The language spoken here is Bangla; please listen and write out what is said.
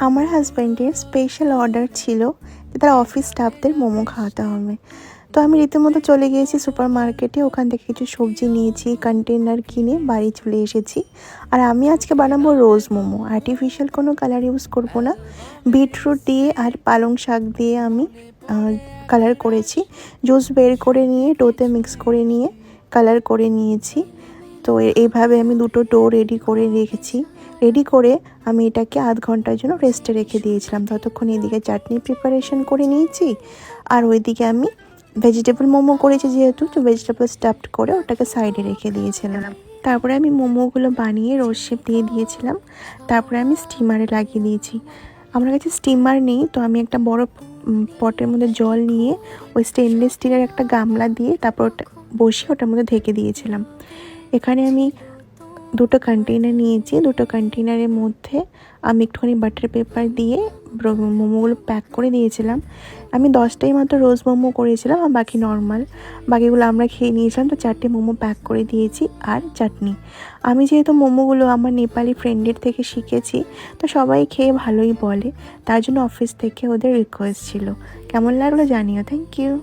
আমার হাজব্যান্ডের স্পেশাল অর্ডার ছিল যে তার অফিস স্টাফদের মোমো খাওয়াতে হবে। তো আমি রীতিমতো চলে গিয়েছি সুপার মার্কেটে, ওখান থেকে কিছু সবজি নিয়েছি, কন্টেনার কিনে বাড়ি চলে এসেছি। আর আমি আজকে বানাবো রোজ মোমো, আর্টিফিশিয়াল কোনো কালার ইউজ করব না। বিটরুট দিয়ে আর পালং শাক দিয়ে আমি কালার করেছি। জুস বের করে নিয়ে ডোতে মিক্স করে নিয়ে কালার করে নিয়েছি। তো এইভাবে আমি দুটো ডো রেডি করে রেখেছি। রেডি করে আমি এটাকে আধ ঘন্টার জন্য রেস্টে রেখে দিয়েছিলাম। ততক্ষণ এদিকে চাটনি প্রিপারেশন করে নিয়েছি, আর ওইদিকে আমি ভেজিটেবল মোমো করেছি যেহেতু, তো ভেজিটেবল স্টাফড করে ওটাকে সাইডে রেখে দিয়েছিলাম। তারপরে আমি মোমোগুলো বানিয়ে রোজ শেপ দিয়ে দিয়েছিলাম। তারপরে আমি স্টিমারে লাগিয়ে দিয়েছি। আমার কাছে স্টিমার নেই, তো আমি একটা বড় পটের মধ্যে জল নিয়ে ওই স্টেনলেস স্টিলের একটা গামলা দিয়ে তারপর ওটা বসিয়ে ওটার মধ্যে ঢেকে দিয়েছিলাম। এখানে আমি দুটো কন্টেনার নিয়েছি, দুটো কন্টেনারের মধ্যে আমি একটুখানি বাটার পেপার দিয়ে মোমোগুলো প্যাক করে দিয়েছিলাম। আমি 10টাই মাত্র রোজ মোমো করেছিলাম, আর বাকি নর্মাল, বাকিগুলো আমরা খেয়ে নিয়েছিলাম। তো 4টে মোমো প্যাক করে দিয়েছি আর চাটনি। আমি যেহেতু মোমোগুলো আমার নেপালি ফ্রেন্ডের থেকে শিখেছি, তো সবাই খেয়ে ভালোই বলে, তার জন্য অফিস থেকে ওদের রিকোয়েস্ট ছিল। কেমন লাগলো জানিও। Thank you.